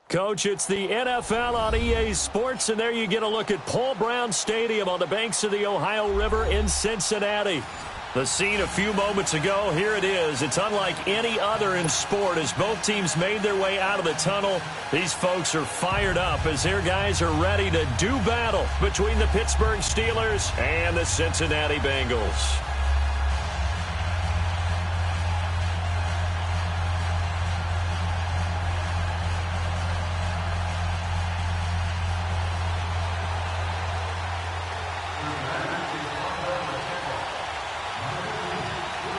Coach, it's the NFL on EA Sports, and there you get a look at Paul Brown Stadium on the banks of the Ohio River in Cincinnati. The scene a few moments ago, here it is. It's unlike any other in sport as both teams made their way out of the tunnel. These folks are fired up as their guys are ready to do battle between the Pittsburgh Steelers and the Cincinnati Bengals.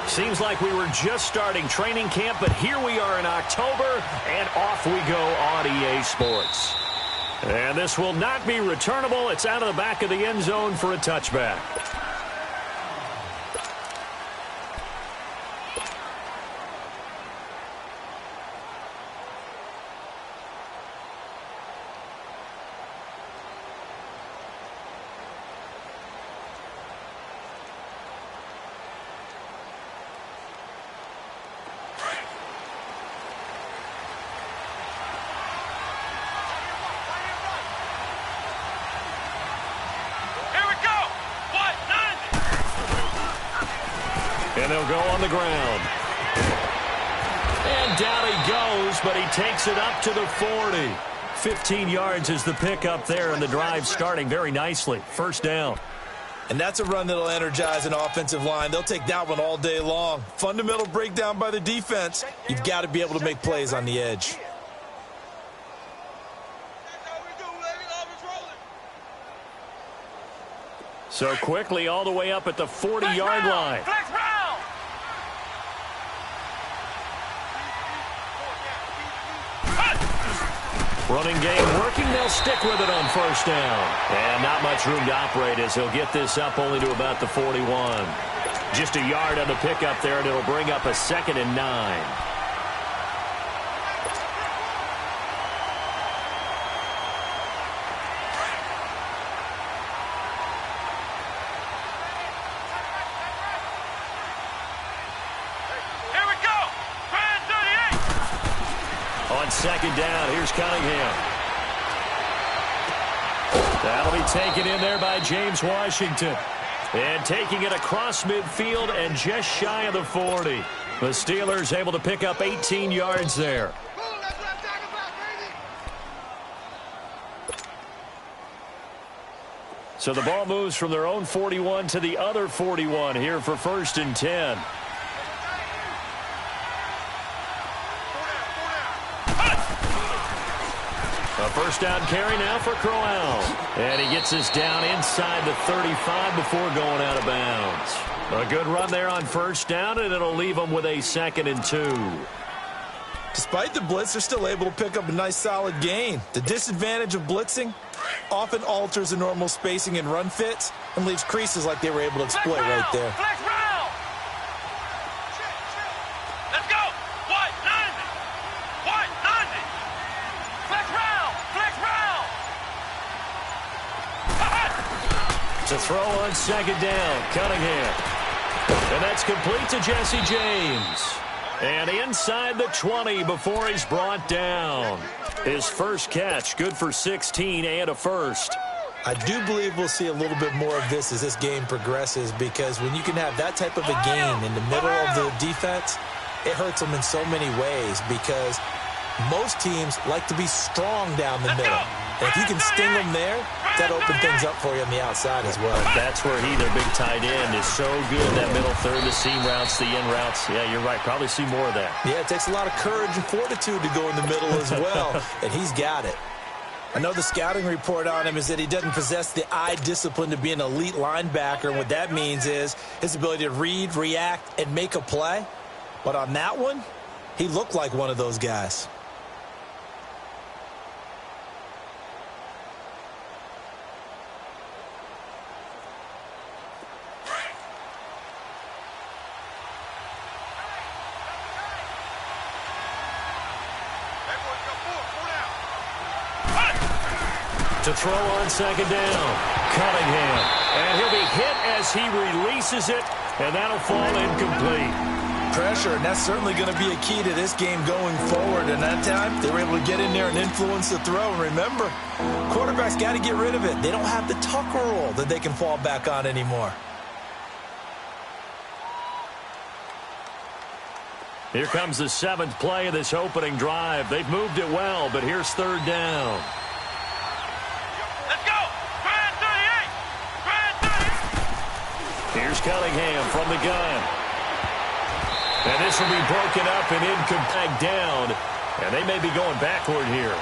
Seems like we were just starting training camp, but here we are in October, and off we go on EA Sports. And this will not be returnable. It's out of the back of the end zone for a touchback. And they'll go on the ground. And down he goes, but he takes it up to the 40. 15 yards is the pickup there, and the drive starting very nicely. First down. And that's a run that'll energize an offensive line. They'll take that one all day long. Fundamental breakdown by the defense. You've got to be able to make plays on the edge. So quickly all the way up at the 40-yard line. Running game working. They'll stick with it on first down. And not much room to operate as he'll get this up only to about the 41. Just a yard on the pickup there, and it'll bring up a 2nd and 9. On second down, here's Cunningham. That'll be taken in there by James Washington. And taking it across midfield and just shy of the 40. The Steelers able to pick up 18 yards there. So the ball moves from their own 41 to the other 41 here for 1st and 10. A first down carry now for Crowell. And he gets us down inside the 35 before going out of bounds. A good run there on first down, and it'll leave them with a 2nd and 2. Despite the blitz, they're still able to pick up a nice solid gain. The disadvantage of blitzing often alters the normal spacing and run fits and leaves creases like they were able to exploit right there. To throw on second down, Cunningham. And that's complete to Jesse James. And inside the 20 before he's brought down. His first catch, good for 16 and a first. I do believe we'll see a little bit more of this as this game progresses, because when you can have that type of a gain in the middle of the defense, it hurts them in so many ways, because most teams like to be strong down the middle. And if you can sting them there, that opens things up for you on the outside as well. That's where their big tight end, is so good. That middle third, the seam routes, the in routes. Yeah, you're right. Probably see more of that. Yeah, it takes a lot of courage and fortitude to go in the middle as well, and he's got it. I know the scouting report on him is that he doesn't possess the eye discipline to be an elite linebacker, and what that means is his ability to read, react, and make a play. But on that one, he looked like one of those guys. To throw on second down, Cunningham. And he'll be hit as he releases it, and that'll fall incomplete. pressure, and that's certainly going to be a key to this game going forward. And that time, they were able to get in there and influence the throw. And remember, quarterbacks got to get rid of it. They don't have the Tucker rule that they can fall back on anymore. Here comes the seventh play of this opening drive. They've moved it well, but here's third down. Let's go! Try 38! Here's Cunningham from the gun. And this will be broken up and incompleted down. And they may be going backward here.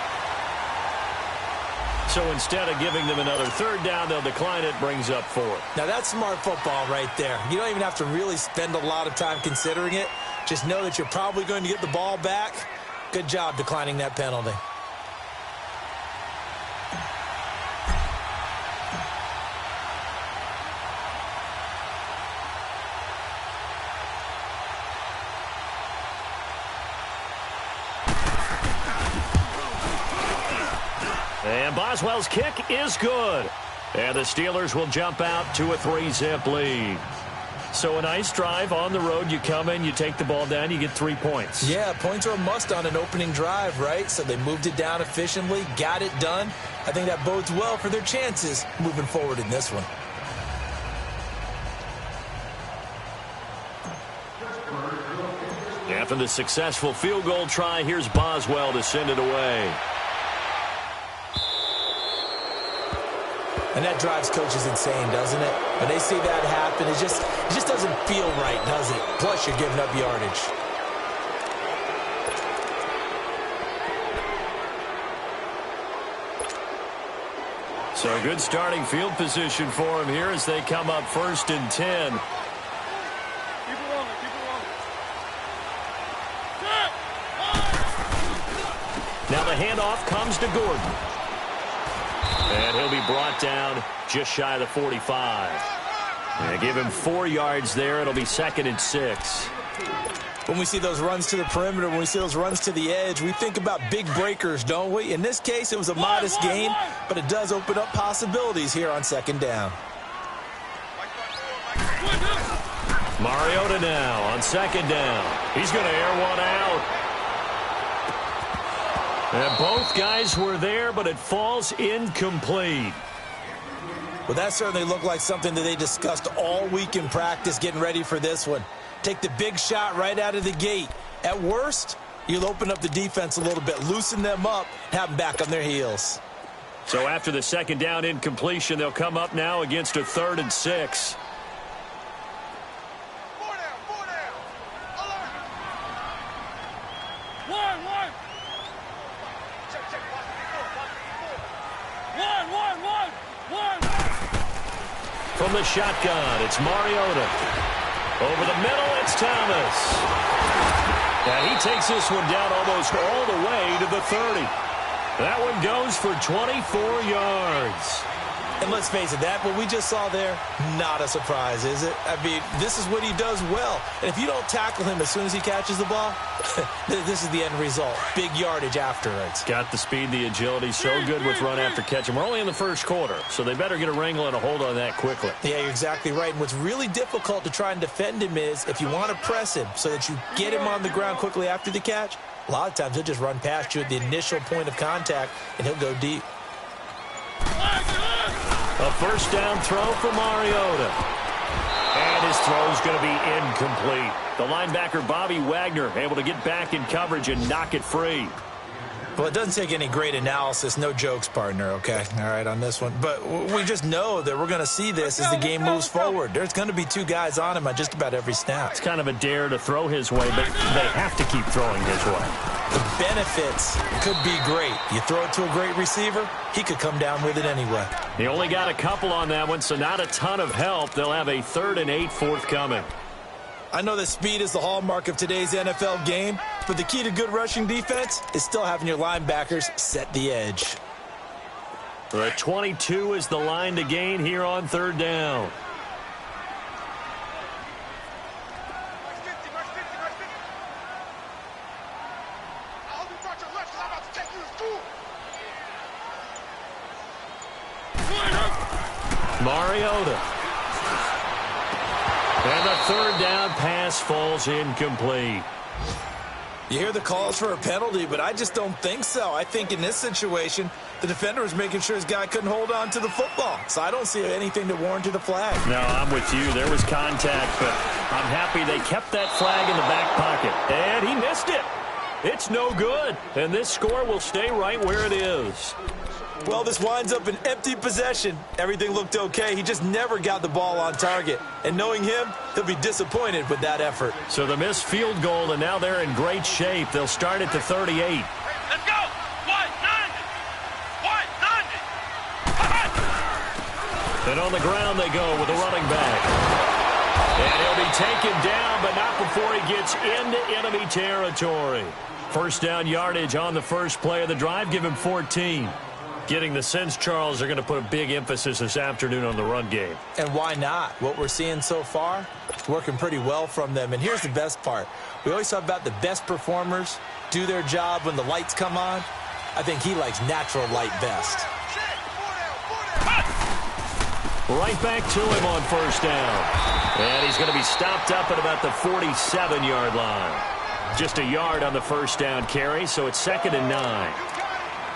So instead of giving them another third down, they'll decline it, brings up fourth. Now that's smart football right there. You don't even have to really spend a lot of time considering it. Just know that you're probably going to get the ball back. Good job declining that penalty. And Boswell's kick is good. And the Steelers will jump out to a 3-zip lead. So a nice drive on the road. You come in, you take the ball down, you get 3 points. Yeah, points are a must on an opening drive, right? So they moved it down efficiently, got it done. I think that bodes well for their chances moving forward in this one. After the successful field goal try, here's Boswell to send it away. And that drives coaches insane, doesn't it? When they see that happen, it just doesn't feel right, does it? Plus, you're giving up yardage. So good starting field position for him here as they come up 1st and 10. Keep it rolling, keep it rolling. Now the handoff comes to Gordon. And he'll be brought down just shy of the 45. And give him 4 yards there. It'll be 2nd and 6. When we see those runs to the perimeter, when we see those runs to the edge, we think about big breakers, don't we? In this case, it was a modest gain, but it does open up possibilities here on 2nd down. Mariota now on 2nd down. He's going to air one out. And both guys were there, but it falls incomplete. Well, that certainly looked like something that they discussed all week in practice getting ready for this one. Take the big shot right out of the gate. At worst, you'll open up the defense a little bit, loosen them up, have them back on their heels. So after the 2nd down incompletion, they'll come up now against a 3rd and 6. From the shotgun, it's Mariota. Over the middle, it's Thomas. And he takes this one down almost all the way to the 30. That one goes for 24 yards. And let's face it, that what we just saw there, not a surprise, is it? I mean, this is what he does well. And if you don't tackle him as soon as he catches the ball, this is the end result. Big yardage afterwards. Got the speed, the agility, so good with run after catch. And we're only in the 1st quarter, so they better get a wrangle and a hold on that quickly. Yeah, you're exactly right. And what's really difficult to try and defend him is if you want to press him so that you get him on the ground quickly after the catch, a lot of times he'll just run past you at the initial point of contact, and he'll go deep. A 1st down throw for Mariota. And his throw's going to be incomplete. The linebacker, Bobby Wagner, able to get back in coverage and knock it free. Well, it doesn't take any great analysis. No jokes, partner, okay? All right, on this one. But we just know that we're going to see this as the game moves forward. There's going to be 2 guys on him on just about every snap. It's kind of a dare to throw his way, but they have to keep throwing his way. The benefits could be great. You throw it to a great receiver, he could come down with it anyway. He only got a couple on that one, so not a ton of help. They'll have a 3rd and 8 forthcoming. I know that speed is the hallmark of today's NFL game, but the key to good rushing defense is still having your linebackers set the edge. The 22 is the line to gain here on 3rd down. Mariota. And the third down pass falls incomplete. You hear the calls for a penalty, but I just don't think so. I think in this situation, the defender was making sure his guy couldn't hold on to the football. So I don't see anything to warrant a flag. No, I'm with you. There was contact, but I'm happy they kept that flag in the back pocket. And he missed it. It's no good. And this score will stay right where it is. Well, this winds up an empty possession. Everything looked okay. He just never got the ball on target. And knowing him, he'll be disappointed with that effort. So the missed field goal, and now they're in great shape. They'll start at the 38. Let's go! White 90! White 90! And on the ground they go with a running back. And he'll be taken down, but not before he gets into enemy territory. First down yardage on the first play of the drive. Give him 14. Getting the sense, Charles, they're going to put a big emphasis this afternoon on the run game. And why not? What we're seeing so far, it's working pretty well from them. And here's the best part. We always talk about the best performers do their job when the lights come on. I think he likes natural light best. Right back to him on first down. And he's going to be stopped up at about the 47-yard line. Just a yard on the first down carry, so it's 2nd and 9.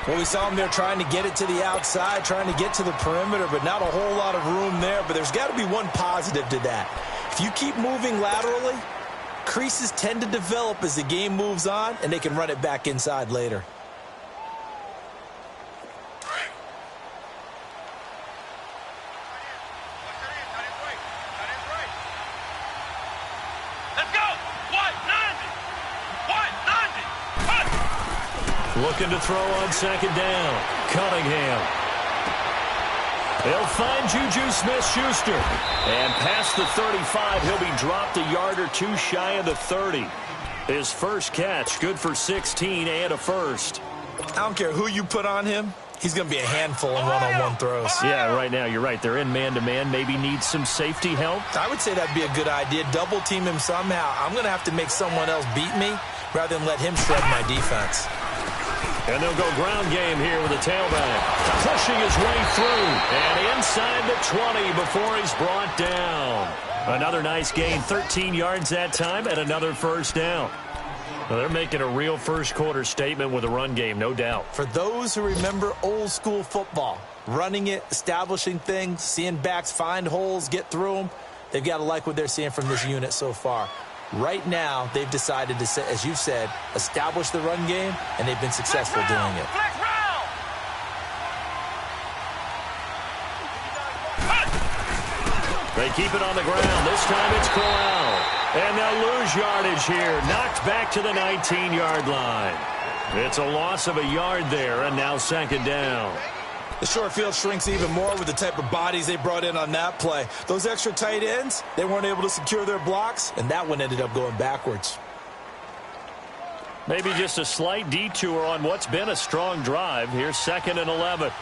Well, we saw him there trying to get it to the outside, trying to get to the perimeter, but not a whole lot of room there. But there's got to be one positive to that. If you keep moving laterally, creases tend to develop as the game moves on, and they can run it back inside later. Let's go! White 90! White 90! Looking to throw on second down. Cunningham. They'll find Juju Smith-Schuster. And past the 35, he'll be dropped a yard or two shy of the 30. His first catch, good for 16 and a first. I don't care who you put on him. He's going to be a handful in one-on-one throws. Yeah, right now, you're right. They're in man-to-man. Maybe needs some safety help. I would say that'd be a good idea. Double team him somehow. I'm going to have to make someone else beat me rather than let him shred my defense. And they'll go ground game here with a tailback. Pushing his way through. And inside the 20 before he's brought down. Another nice gain, 13 yards that time, and another first down. Well, they're making a real first-quarter statement with a run game, no doubt. For those who remember old-school football, running it, establishing things, seeing backs find holes, get through them, they've got to like what they're seeing from this unit so far. Right now, they've decided to, as you said, establish the run game, and they've been successful doing it. They keep it on the ground. This time it's Corral. And they'll lose yardage here. Knocked back to the 19-yard line. It's a loss of a yard there, and now second down. The short field shrinks even more with the type of bodies they brought in on that play. Those extra tight ends, they weren't able to secure their blocks, and that one ended up going backwards. Maybe just a slight detour on what's been a strong drive. Here's 2nd and 11.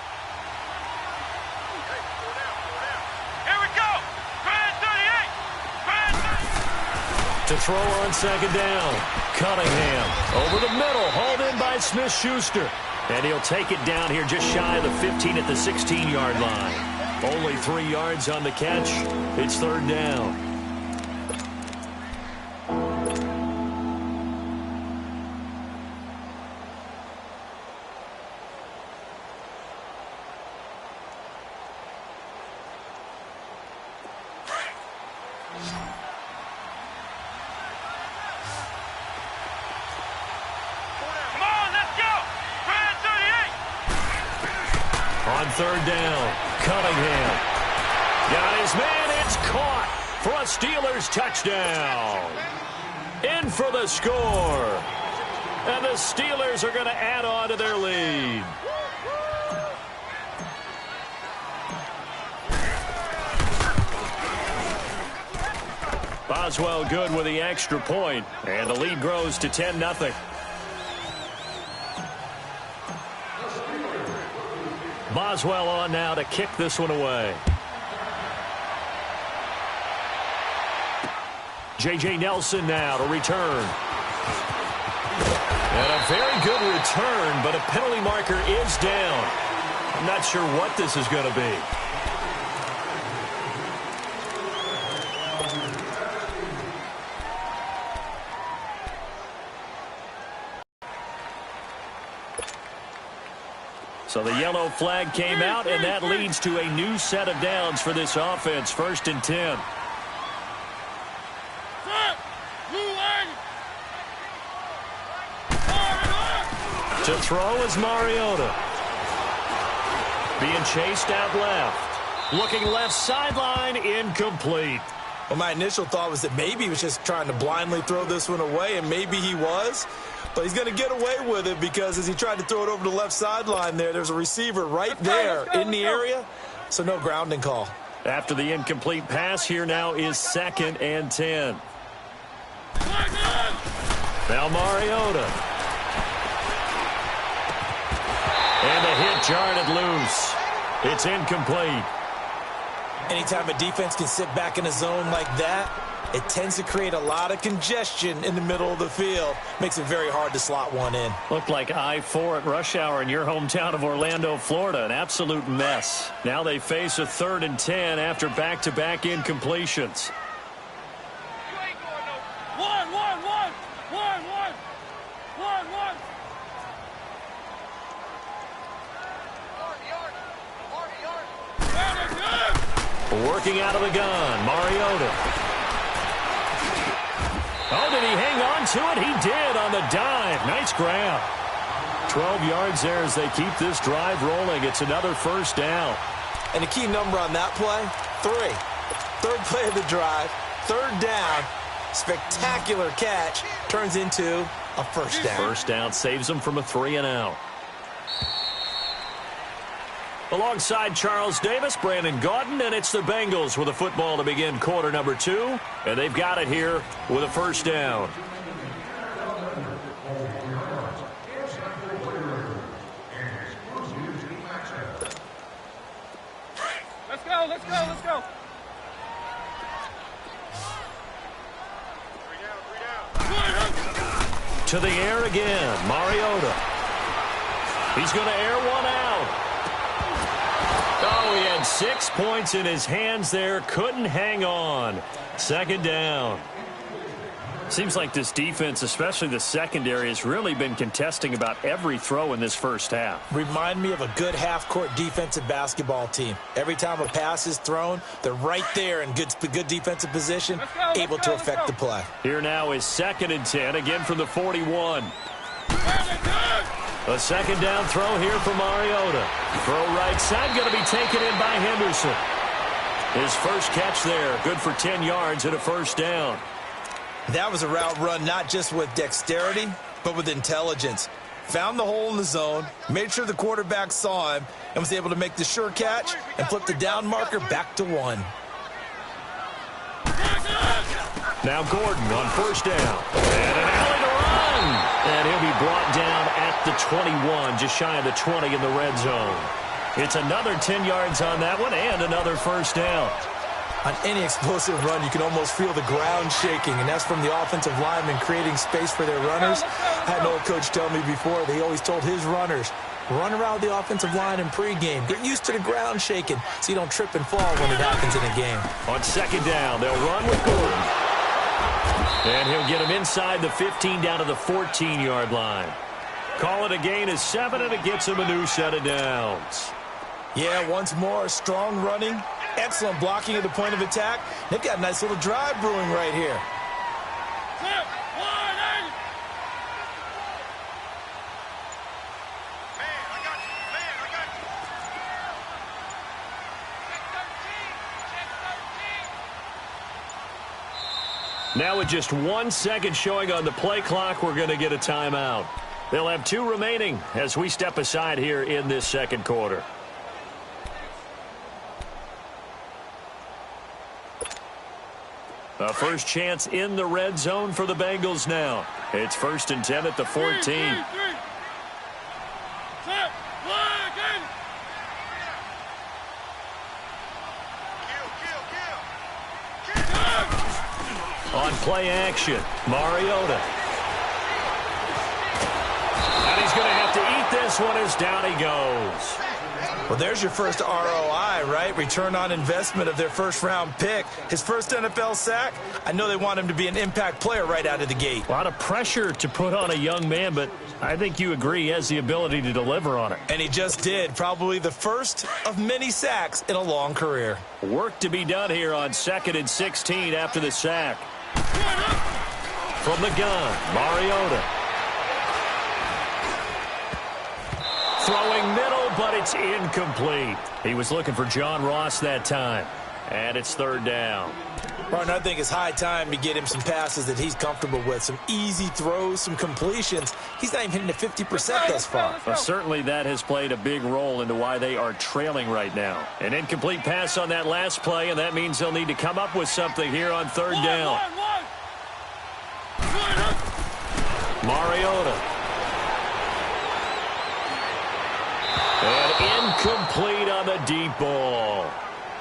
To throw on second down. Cunningham over the middle, hauled in by Smith-Schuster. And he'll take it down here just shy of the 15 at the 16-yard line. Only 3 yards on the catch. It's third down. Third down, Cunningham. Got his man, it's caught for a Steelers touchdown. In for the score. And the Steelers are going to add on to their lead. Boswell good with the extra point, and the lead grows to 10-0. Boswell on now to kick this one away. J.J. Nelson now to return. And a very good return, but a penalty marker is down. I'm not sure what this is going to be. So the yellow flag came out, and that leads to a new set of downs for this offense. 1st and 10. To throw is Mariota. Being chased out left. Looking left sideline, incomplete. Well, my initial thought was that maybe he was just trying to blindly throw this one away, and maybe he was. But he's going to get away with it because as he tried to throw it over the left sideline there's a receiver right there in the area, so no grounding call. After the incomplete pass, here now is 2nd and 10. Now Mariota. And the hit jarred it loose. It's incomplete. Anytime a defense can sit back in a zone like that, it tends to create a lot of congestion in the middle of the field. Makes it very hard to slot one in. Looked like I-4 at rush hour in your hometown of Orlando, Florida. An absolute mess. Now they face a 3rd and 10 after back-to-back incompletions. Working out of the gun, Mariota. Oh, did he hang on to it? He did on the dive. Nice grab. 12 yards there as they keep this drive rolling. It's another 1st down. And the key number on that play, 3. 3rd play of the drive, 3rd down. Spectacular catch turns into a 1st down. 1st down saves them from a 3-and-out. Alongside Charles Davis, Brandon Gaudin, and it's the Bengals with a football to begin quarter number 2. And they've got it here with a 1st down. Let's go, let's go, let's go. 3 down. To the air again, Mariota. He's going to air one out. Oh, he had 6 points in his hands there. Couldn't hang on. 2nd down. Seems like this defense, especially the secondary, has really been contesting about every throw in this 1st half. Remind me of a good half-court defensive basketball team. Every time a pass is thrown, they're right there in good defensive position, able to affect the play. Here now is 2nd and 10, again from the 41. A 2nd down throw here for Mariota. Throw right side, going to be taken in by Henderson. His first catch there, good for 10 yards and a 1st down. That was a route run not just with dexterity, but with intelligence. Found the hole in the zone, made sure the quarterback saw him, and was able to make the sure catch and flip the down marker back to 1. Now Gordon on 1st down. And an alley to run. And he'll be brought down at the 21, just shy of the 20 in the red zone. It's another 10 yards on that one and another 1st down. On any explosive run, you can almost feel the ground shaking, and that's from the offensive linemen creating space for their runners. I had an old coach tell me before, they always told his runners, run around the offensive line in pregame. Get used to the ground shaking so you don't trip and fall when it happens in a game. On 2nd down, they'll run with Gordon. And he'll get him inside the 15 down to the 14-yard line. Call it a gain of 7, and it gets him a new set of downs. Yeah, once more, strong running, excellent blocking at the point of attack. They've got a nice little drive brewing right here. Now with just 1 second showing on the play clock, we're going to get a timeout. They'll have 2 remaining as we step aside here in this 2nd quarter. A first chance in the red zone for the Bengals now. It's 1st and 10 at the 14. On play action, Mariota. And he's going to have to eat this one as down he goes. Well, there's your first ROI, right? Return on investment of their first-round pick. His first NFL sack. I know they want him to be an impact player right out of the gate. A lot of pressure to put on a young man, but I think you agree he has the ability to deliver on it. And he just did. Probably the first of many sacks in a long career. Work to be done here on 2nd and 16 after the sack. From the gun, Mariota. Throwing middle, but it's incomplete. He was looking for John Ross that time. And it's 3rd down. Martin, I think it's high time to get him some passes that he's comfortable with. Some easy throws, some completions. He's not even hitting the 50% thus far. Well, certainly that has played a big role into why they are trailing right now. An incomplete pass on that last play, and that means they'll need to come up with something here on 3rd down. Mariota. And incomplete on the deep ball.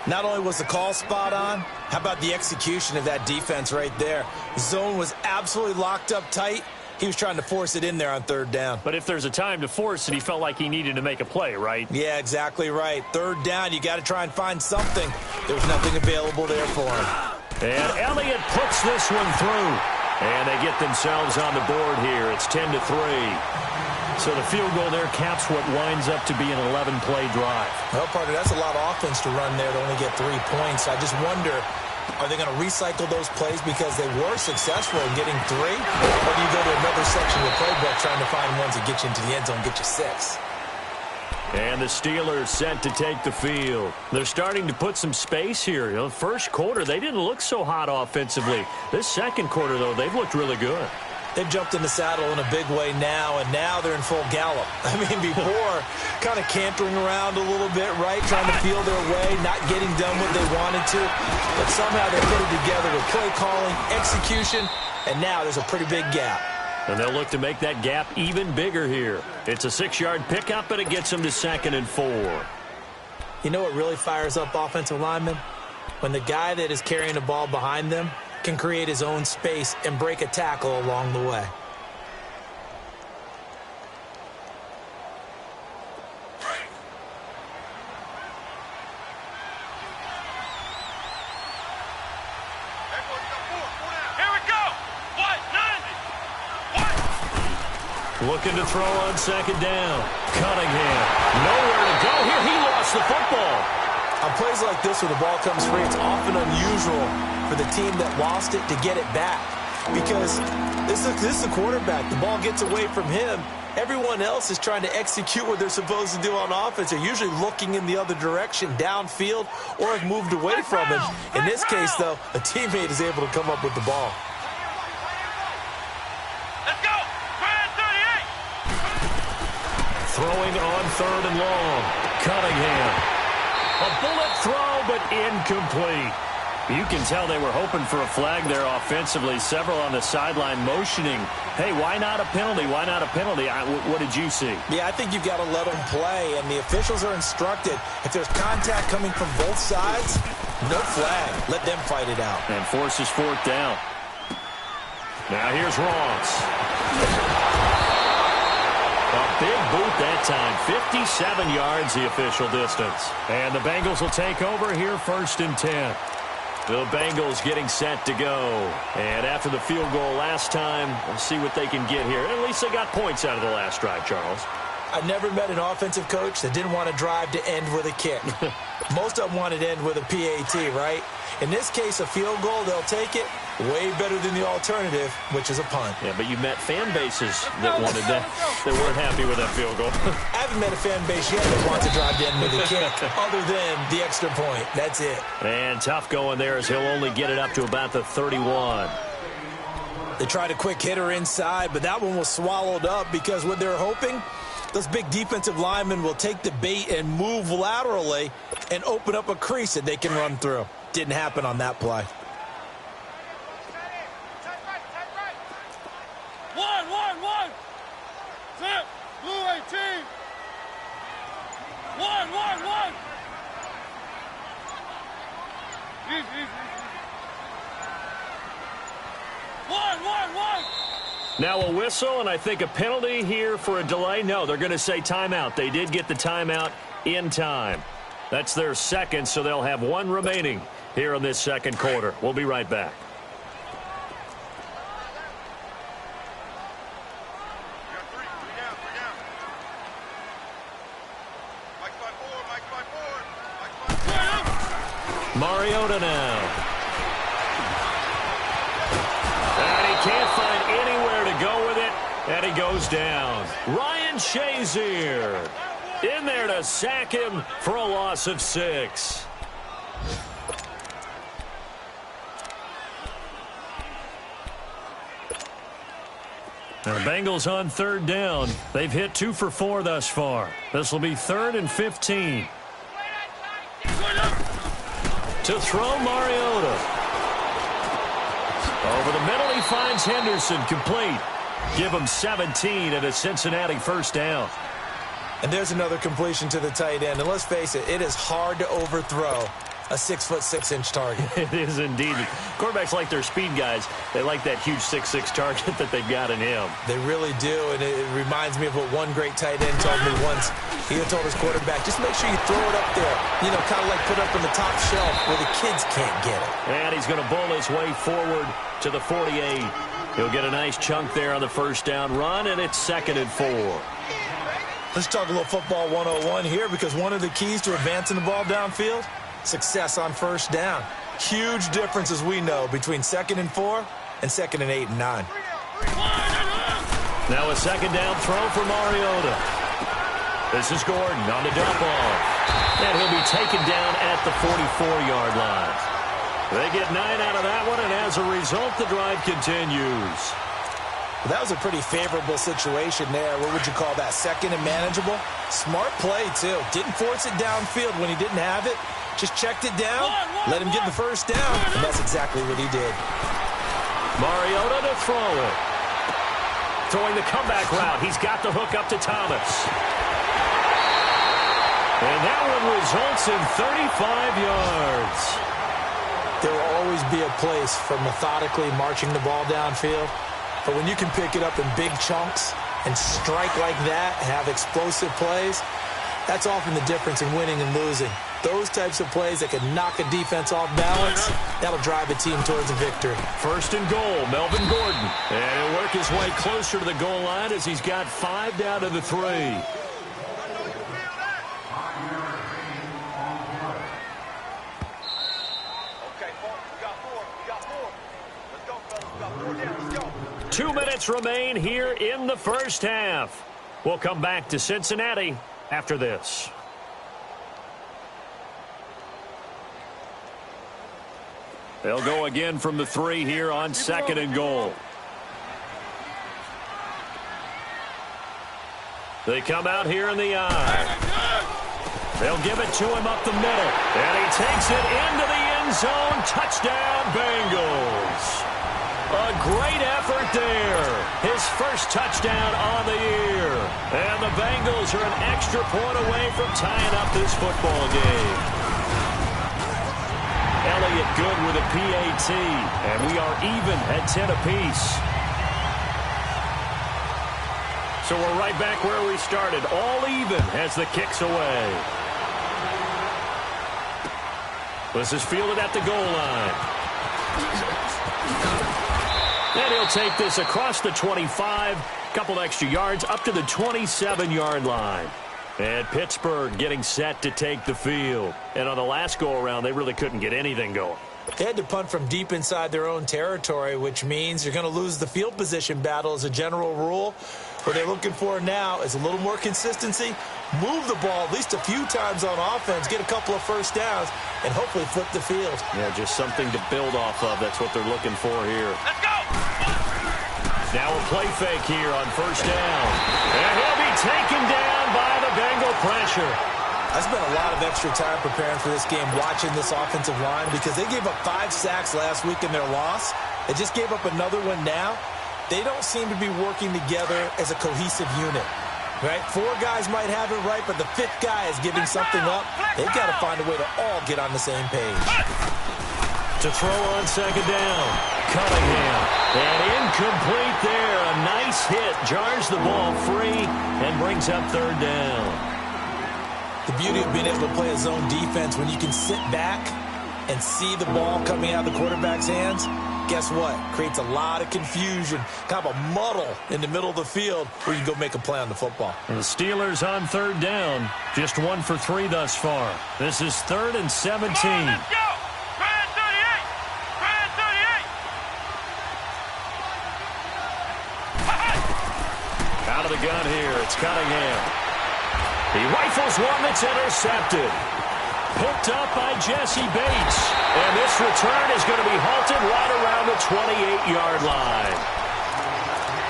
Not only was the call spot on, how about the execution of that defense right there? The zone was absolutely locked up tight. He was trying to force it in there on 3rd down. But if there's a time to force it, he felt like he needed to make a play, right? Yeah, exactly right. 3rd down, you got to try and find something. There was nothing available there for him. And Elliott puts this one through. And they get themselves on the board here. It's 10-3. So the field goal there caps what winds up to be an 11-play drive. Well, partner, that's a lot of offense to run there to only get 3 points. I just wonder, are they going to recycle those plays because they were successful in getting 3? Or do you go to another section of the playbook trying to find ones that get you into the end zone, get you 6? And the Steelers set to take the field. They're starting to put some space here. You know, first quarter, they didn't look so hot offensively. This second quarter, though, they've looked really good. They've jumped in the saddle in a big way now, and now they're in full gallop. I mean, before, kind of cantering around a little bit, right, trying to feel their way, not getting done what they wanted to. But somehow they put it together with play calling, execution, and now there's a pretty big gap. And they'll look to make that gap even bigger here. It's a 6-yard pickup, and it gets them to 2nd and 4. You know what really fires up offensive linemen? When the guy that is carrying the ball behind them can create his own space and break a tackle along the way. Here we go. What? 90. What? Looking to throw on 2nd down. Cunningham. Nowhere to go here. He lost the football. On plays like this where the ball comes free, it's often unusual for the team that lost it to get it back. Because this is the quarterback. The ball gets away from him. Everyone else is trying to execute what they're supposed to do on offense. They're usually looking in the other direction, downfield, or have moved away from him. In this case, though, a teammate is able to come up with the ball. Let's go. 38. Throwing on 3rd and long. Cunningham. A bullet throw, but incomplete. You can tell they were hoping for a flag there offensively. Several on the sideline motioning, hey, why not a penalty? Why not a penalty? What did you see? Yeah, I think you've got to let them play, and the officials are instructed. If there's contact coming from both sides, no flag. Let them fight it out. And forces 4th down. Now here's Ross. A big boot that time. 57 yards the official distance. And the Bengals will take over here 1st and 10. The Bengals getting set to go. And after the field goal last time, we'll see what they can get here. At least they got points out of the last drive, Charles. I've never met an offensive coach that didn't want to drive to end with a kick. Most of them wanted to end with a PAT, right? In this case, a field goal, they'll take it. Way better than the alternative, which is a punt. Yeah, but you met fan bases that wanted that, that weren't happy with that field goal. I haven't met a fan base yet that wants to drive to end with a kick, other than the extra point. That's it. And tough going there as he'll only get it up to about the 31. They tried a quick hitter inside, but that one was swallowed up because what they're hoping, those big defensive linemen will take the bait and move laterally and open up a crease that they can run through. Didn't happen on that play. One. Zip. Blue 18. One. Easy. One. Now a whistle, and I think a penalty here for a delay. No, they're going to say timeout. They did get the timeout in time. That's their second, so they'll have one remaining here in this second quarter. We'll be right back. Mariota now. And he can't find anywhere to go with it, and he goes down. Ryan Shazier in there to sack him for a loss of 6. Now the Bengals on third down. They've hit 2 for 4 thus far. This will be 3rd and 15. To throw Mariota. Over the middle, he finds Henderson, complete. Give him 17 and a Cincinnati first down. And there's another completion to the tight end. And let's face it is hard to overthrow a 6'6" target. It is indeed. Quarterbacks like their speed guys. They like that huge 6'6" target that they've got in him. They really do, and it reminds me of what one great tight end told me once. He told his quarterback, just make sure you throw it up there. You know, kind of like put it up on the top shelf where the kids can't get it. And he's going to bowl his way forward to the 48. He'll get a nice chunk there on the first down run, and it's 2nd and 4. Let's talk a little football 101 here, because one of the keys to advancing the ball downfield, success on first down. Huge difference, as we know, between 2nd and 4 and 2nd and 8 and 9. Now a second down throw for Mariota. This is Gordon on the dump off. And he'll be taken down at the 44-yard line. They get 9 out of that one, and as a result, the drive continues. Well, that was a pretty favorable situation there. What would you call that? 2nd and manageable? Smart play, too. Didn't force it downfield when he didn't have it. Just checked it down, let him get the first down, and that's exactly what he did. Mariota to throw it. Throwing the comeback route. He's got the hook up to Thomas. And that one results in 35 yards. There will always be a place for methodically marching the ball downfield. But when you can pick it up in big chunks and strike like that, have explosive plays, that's often the difference in winning and losing. Those types of plays that can knock a defense off balance, that'll drive a team towards a victory. 1st and goal, Melvin Gordon. And he'll work his way closer to the goal line as he's got 5 down to the 3. Okay, we got 4. Let's go, fellas. We got 4 down. Let's go. 2 minutes remain here in the first half. We'll come back to Cincinnati after this. They'll go again from the 3 here on 2nd and goal. They come out here in the I. They'll give it to him up the middle. And he takes it into the end zone. Touchdown, Bengals. A great effort there. His first touchdown on the year. And the Bengals are an extra point away from tying up this football game. Elliott good with a PAT. And we are even at 10 apiece. So we're right back where we started. All even as the kick's away. This is fielded at the goal line. And he'll take this across the 25. Couple extra yards up to the 27-yard line. And Pittsburgh getting set to take the field. And on the last go-around, they really couldn't get anything going. They had to punt from deep inside their own territory, which means you're going to lose the field position battle as a general rule. What they're looking for now is a little more consistency, move the ball at least a few times on offense, get a couple of first downs, and hopefully flip the field. Yeah, just something to build off of. That's what they're looking for here. Let's go! Now a play fake here on first down. And he'll be taken down by the Bengal pressure. I spent a lot of extra time preparing for this game, watching this offensive line, because they gave up 5 sacks last week in their loss. They just gave up another one now. They don't seem to be working together as a cohesive unit. Right? 4 guys might have it right, but the 5th guy is giving something up. They've got to find a way to all get on the same page. To throw on second down. Cunningham. And incomplete there. A nice hit. Jars the ball free and brings up third down. The beauty of being able to play a zone defense when you can sit back and see the ball coming out of the quarterback's hands, guess what? Creates a lot of confusion, kind of a muddle in the middle of the field where you can go make a play on the football. And the Steelers on third down, just 1 for 3 thus far. This is 3rd and 17. Let's go! Grand 38! Grand 38! Out of the gun here, it's Cunningham. He rifles one that's intercepted. Picked up by Jesse Bates. And this return is going to be halted right around the 28-yard line.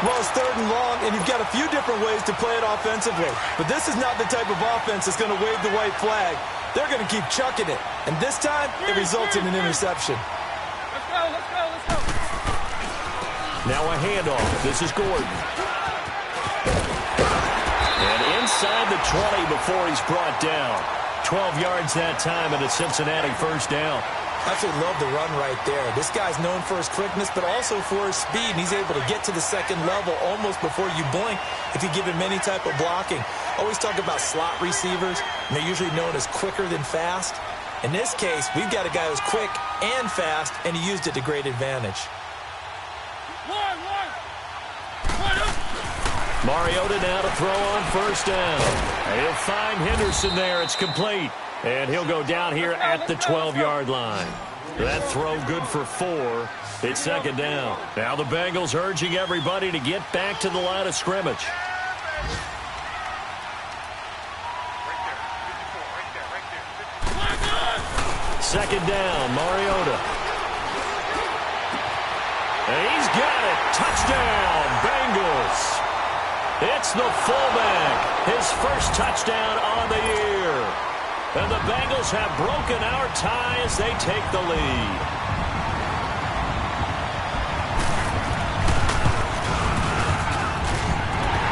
Well, it's 3rd and long, and you've got a few different ways to play it offensively. But this is not the type of offense that's going to wave the white flag. They're going to keep chucking it. And this time, it results in an interception. Let's go, let's go, let's go! Now a handoff. This is Gordon. And inside the 20 before he's brought down. 12 yards that time, and a Cincinnati first down. I absolutely love the run right there. This guy's known for his quickness, but also for his speed. And he's able to get to the second level almost before you blink if you give him any type of blocking. Always talk about slot receivers, and they're usually known as quicker than fast. In this case, we've got a guy who's quick and fast, and he used it to great advantage. Mariota now to throw on first down. He'll find Henderson there. It's complete. And he'll go down here at the 12-yard line. That throw good for 4. It's second down. Now the Bengals urging everybody to get back to the line of scrimmage. Second down, Mariota. And he's got it. Touchdown, Bengals. It's the fullback. His first touchdown on the year. And the Bengals have broken our tie as they take the lead.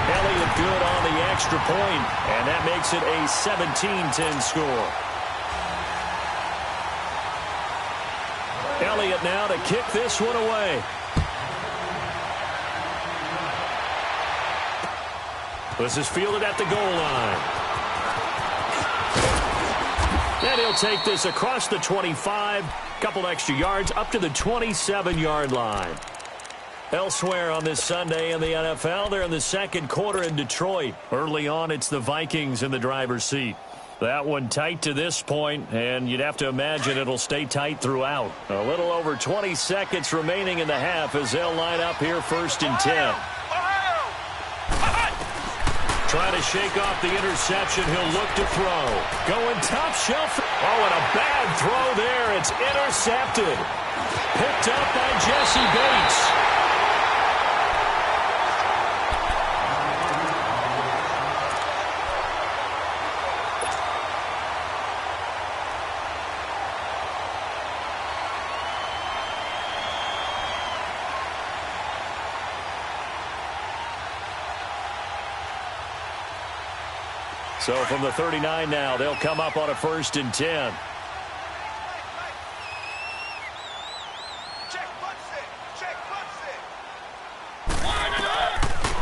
Elliott good on the extra point, and that makes it a 17-10 score. Elliott now to kick this one away. This is fielded at the goal line. And he'll take this across the 25, couple extra yards up to the 27-yard line. Elsewhere on this Sunday in the NFL, they're in the second quarter in Detroit. Early on, it's the Vikings in the driver's seat. That one tight to this point, and you'd have to imagine it'll stay tight throughout. A little over 20 seconds remaining in the half as they'll line up here 1st and 10. Trying to shake off the interception. He'll look to throw. Going top shelf. Oh, and a bad throw there. It's intercepted. Picked up by Jesse Bates. So from the 39 now, they'll come up on a 1st and 10.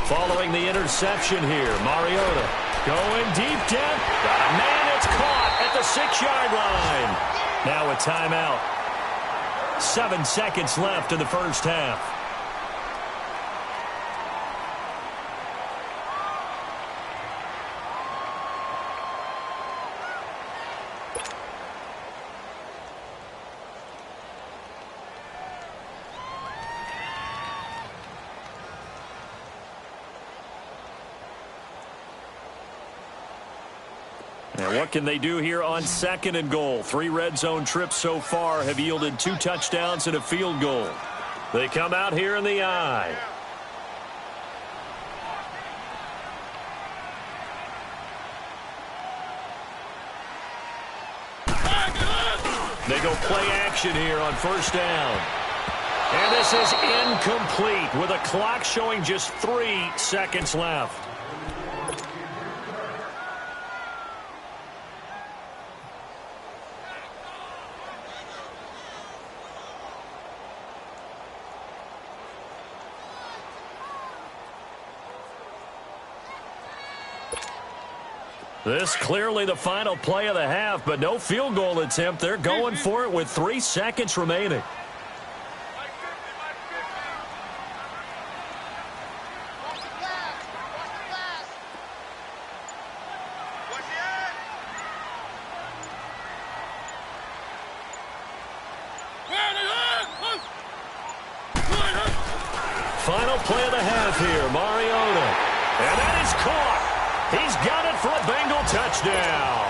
Following the interception here, Mariota going deep down. Got a man, it's caught at the 6-yard line. Now a timeout. 7 seconds left in the first half. And what can they do here on 2nd and goal? 3 red zone trips so far have yielded 2 touchdowns and a field goal. They come out here in the eye. They go play action here on 1st down. And this is incomplete with a clock showing just 3 seconds left. This clearly the final play of the half, but no field goal attempt. They're going for it with 3 seconds remaining. Final play of the half here, Mariota. And that is caught. He's got it for a Bengal touchdown.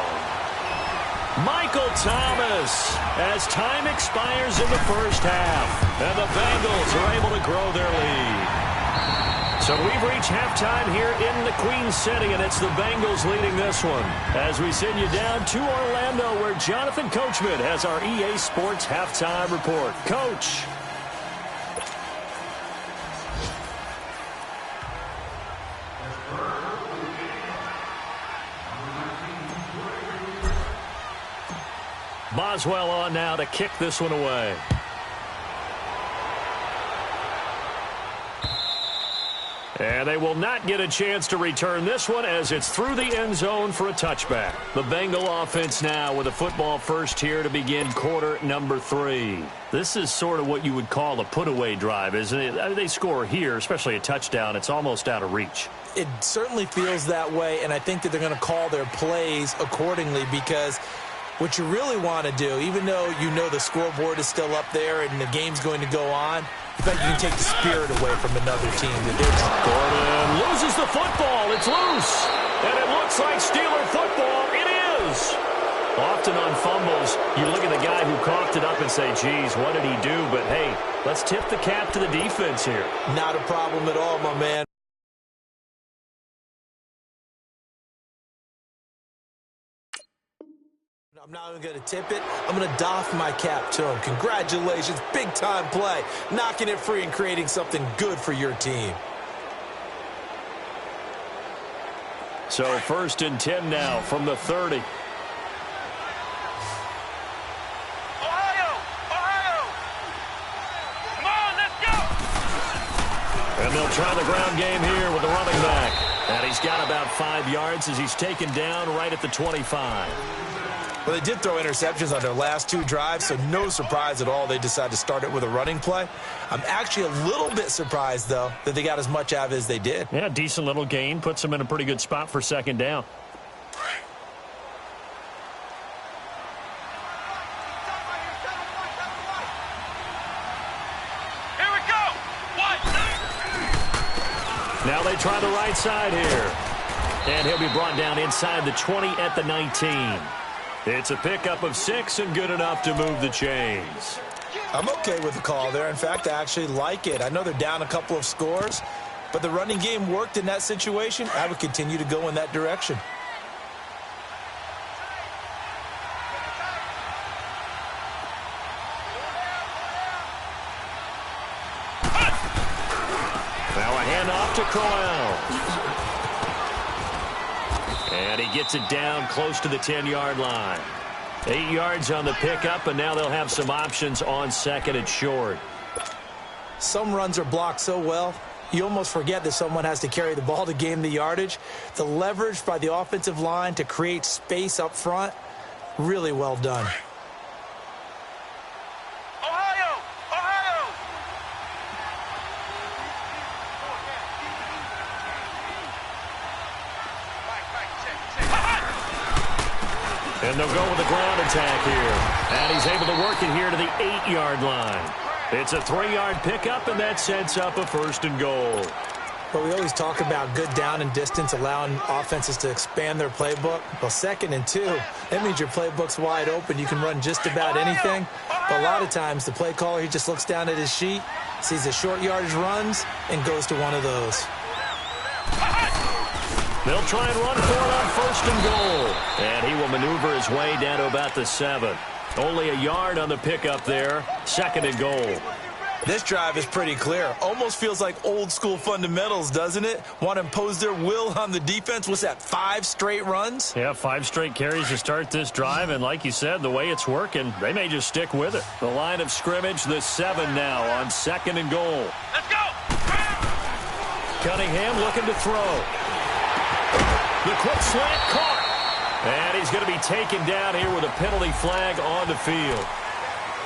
Michael Thomas, as time expires in the first half, and the Bengals are able to grow their lead. So we've reached halftime here in the Queen City, and it's the Bengals leading this one. As we send you down to Orlando, where Jonathan Coachman has our EA Sports halftime report. Coach. Boswell on now to kick this one away. And they will not get a chance to return this one as it's through the end zone for a touchback. The Bengal offense now with a football first here to begin quarter number 3. This is sort of what you would call a put-away drive, isn't it? They score here, especially a touchdown. It's almost out of reach. It certainly feels that way, and I think that they're going to call their plays accordingly because what you really want to do, even though you know the scoreboard is still up there and the game's going to go on, you bet you can take the spirit away from another team. Gordon loses the football. It's loose. And it looks like Steeler football. It is. Often on fumbles, you look at the guy who coughed it up and say, geez, what did he do? But, hey, let's tip the cap to the defense here. Not a problem at all, my man. I'm not even going to tip it. I'm going to doff my cap to him. Congratulations. Big-time play. Knocking it free and creating something good for your team. So 1st and 10 now from the 30. Ohio! Come on, let's go! And they'll try the ground game here with the running back. And he's got about 5 yards as he's taken down right at the 25. Well, they did throw interceptions on their last 2 drives, so no surprise at all they decided to start it with a running play. I'm actually a little bit surprised, though, that they got as much out of it as they did. Yeah, decent little gain. Puts them in a pretty good spot for 2nd down. Here we go! Now they try the right side here. And he'll be brought down inside the 20 at the 19. It's a pickup of 6 and good enough to move the chains. I'm okay with the call there. In fact, I actually like it. I know they're down a couple of scores, but the running game worked in that situation. I would continue to go in that direction. Now a handoff to Crowell. And he gets it down close to the 10-yard line. 8 yards on the pickup, and now they'll have some options on 2nd and short. Some runs are blocked so well, you almost forget that someone has to carry the ball to gain the yardage. The leverage by the offensive line to create space up front, really well done. And they'll go with the ground attack here. And he's able to work it here to the 8-yard line. It's a 3-yard pickup, and that sets up a 1st and goal. But we always talk about good down and distance, allowing offenses to expand their playbook. Well, 2nd and 2, that means your playbook's wide open. You can run just about anything. But a lot of times, the play caller, he just looks down at his sheet, sees the short yardage runs, and goes to one of those. They'll try and run for it on 1st and goal. And he will maneuver his way down to about the 7. Only a yard on the pickup there. 2nd and goal. This drive is pretty clear. Almost feels like old school fundamentals, doesn't it? Want to impose their will on the defense. What's that, 5 straight runs? Yeah, 5 straight carries to start this drive. And like you said, the way it's working, they may just stick with it. The line of scrimmage, the 7 now on 2nd and goal. Let's go! Cunningham looking to throw. The quick slant caught. And he's going to be taken down here with a penalty flag on the field.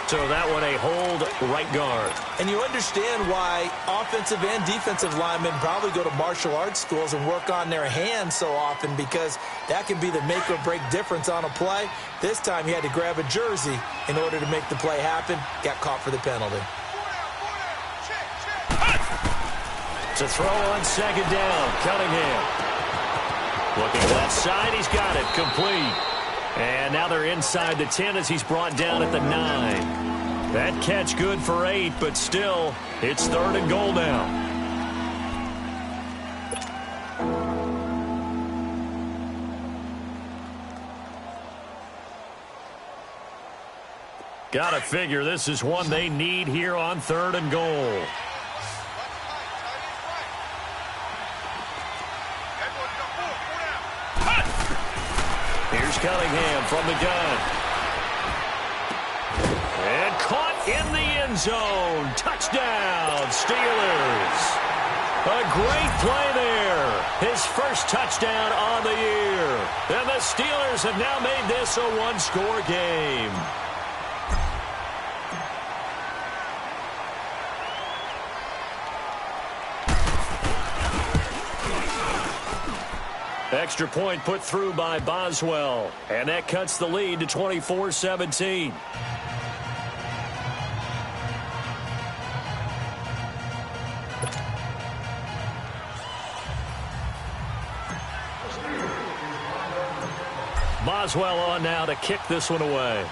So that one a hold right guard. And you understand why offensive and defensive linemen probably go to martial arts schools and work on their hands so often, because that can be the make or break difference on a play. This time he had to grab a jersey in order to make the play happen. Got caught for the penalty. It's a throw on second down. Cunningham. Looking left side. He's got it. Complete. And now they're inside the 10 as he's brought down at the 9. That catch good for 8, but still, it's 3rd and goal now. Gotta figure this is one they need here on 3rd and goal. Here's Cunningham from the gun. And caught in the end zone. Touchdown, Steelers. A great play there. His first touchdown on the year. And the Steelers have now made this a one-score game. Extra point put through by Boswell. And that cuts the lead to 24-17. Boswell on now to kick this one away.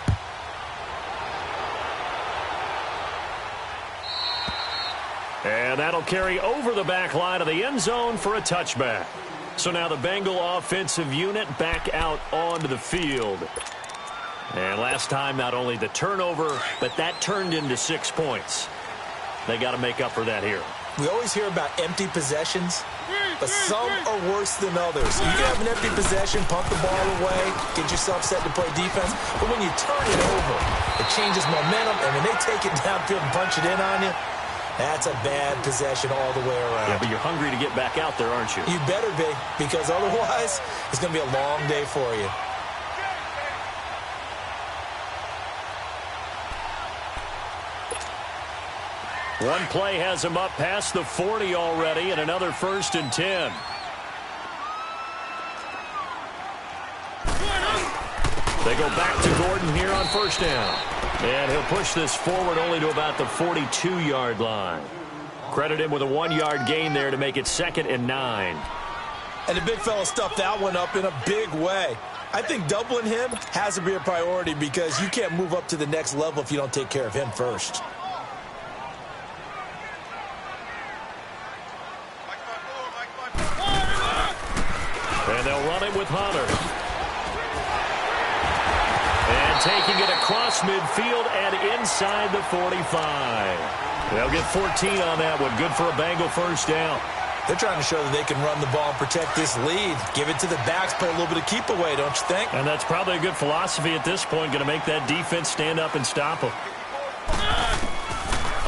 And that'll carry over the back line of the end zone for a touchback. So now the Bengal offensive unit back out onto the field. And last time, not only the turnover, but that turned into 6 points. They got to make up for that here. We always hear about empty possessions, but some are worse than others. You can have an empty possession, pump the ball away, get yourself set to play defense, but when you turn it over, it changes momentum, and when they take it downfield and punch it in on you, that's a bad possession all the way around. Yeah, but you're hungry to get back out there, aren't you? You better be, because otherwise it's going to be a long day for you. One play has him up past the 40 already, and another 1st and 10. They go back to Gordon here on 1st down. And he'll push this forward only to about the 42-yard line. Credit him with a 1-yard gain there to make it 2nd and 9. And the big fella stuffed that one up in a big way. I think doubling him has to be a priority, because you can't move up to the next level if you don't take care of him first. And they'll run it with Hunter. And taking it across midfield and inside the 45. They'll get 14 on that one. Good for a Bengal 1st down. They're trying to show that they can run the ball and protect this lead. Give it to the backs, play a little bit of keep away, don't you think? And that's probably a good philosophy at this point. Going to make that defense stand up and stop them.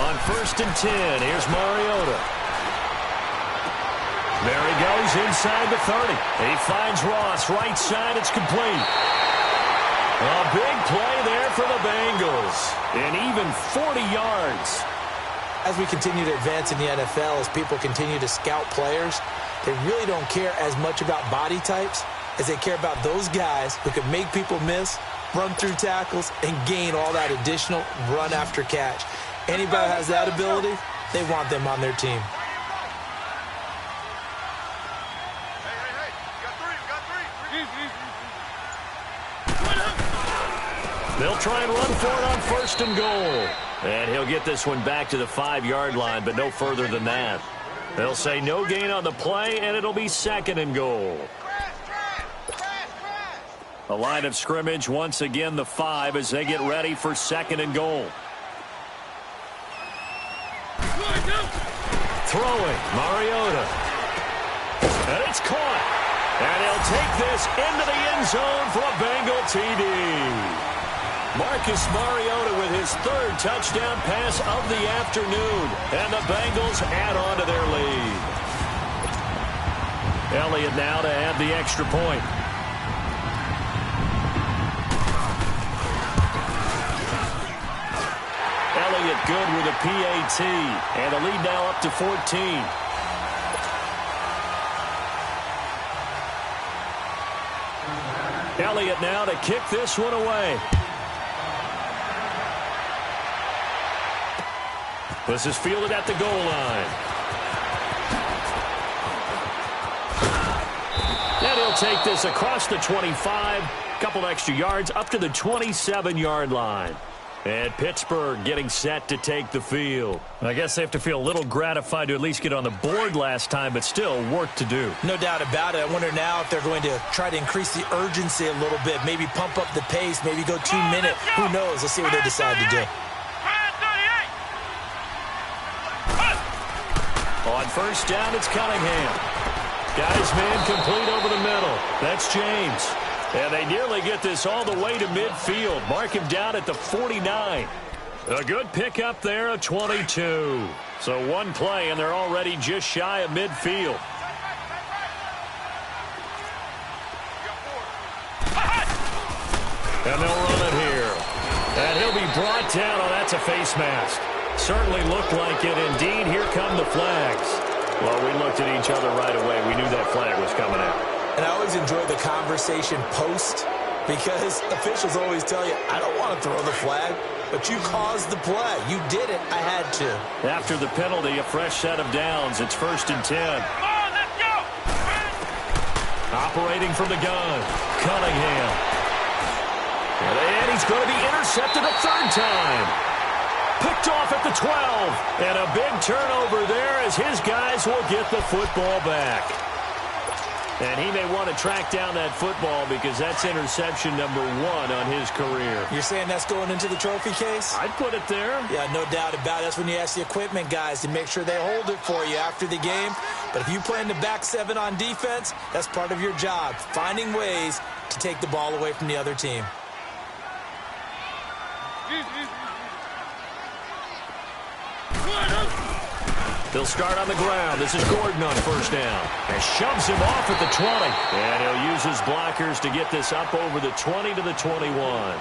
On 1st and 10, here's Mariota. There he goes inside the 30. He finds Ross. Right side, it's complete. A big play there for the Bengals. And even 40 yards. As we continue to advance in the NFL, as people continue to scout players, they really don't care as much about body types as they care about those guys who can make people miss, run through tackles, and gain all that additional run after catch. Anybody who has that ability, they want them on their team. They'll try and run for it on 1st and goal. And he'll get this one back to the 5-yard line, but no further than that. They'll say no gain on the play, and it'll be 2nd and goal. The line of scrimmage, once again, the 5 as they get ready for 2nd and goal. Throwing, Mariota. And it's caught. And he'll take this into the end zone for a Bengal TD. Marcus Mariota with his 3rd touchdown pass of the afternoon. And the Bengals add on to their lead. Elliott now to add the extra point. it good with a PAT. And the lead now up to 14. Elliott now to kick this one away. This is fielded at the goal line. And he'll take this across the 25. Couple extra yards up to the 27-yard line. And Pittsburgh getting set to take the field. I guess they have to feel a little gratified to at least get on the board last time, but still work to do. No doubt about it. I wonder now if they're going to try to increase the urgency a little bit, maybe pump up the pace, maybe go 2 minutes. Who knows? Let's see what they decide to do. On first down, it's Cunningham. Guys, man complete over the middle. That's James. And they nearly get this all the way to midfield. Mark him down at the 49. A good pickup there, a 22. So one play, and they're already just shy of midfield. And they'll run it here. And he'll be brought down. Oh, that's a face mask. Certainly looked like it. Indeed, here come the flags. Well, we looked at each other right away. We knew that flag was coming out. And I always enjoy the conversation post because officials always tell you, I don't want to throw the flag, but you caused the play. You did it. I had to. After the penalty, a fresh set of downs. It's 1st and 10. Come on, let's go! Operating from the gun, Cunningham. And he's going to be intercepted a third time. Picked off at the 12. And a big turnover there as his guys will get the football back. And he may want to track down that football because that's interception number 1 on his career. You're saying that's going into the trophy case? I'd put it there. Yeah, no doubt about it. That's when you ask the equipment guys to make sure they hold it for you after the game. But if you play in the back 7 on defense, that's part of your job, finding ways to take the ball away from the other team. They'll start on the ground. This is Gordon on first down. And shoves him off at the 20. And he'll use his blockers to get this up over the 20 to the 21.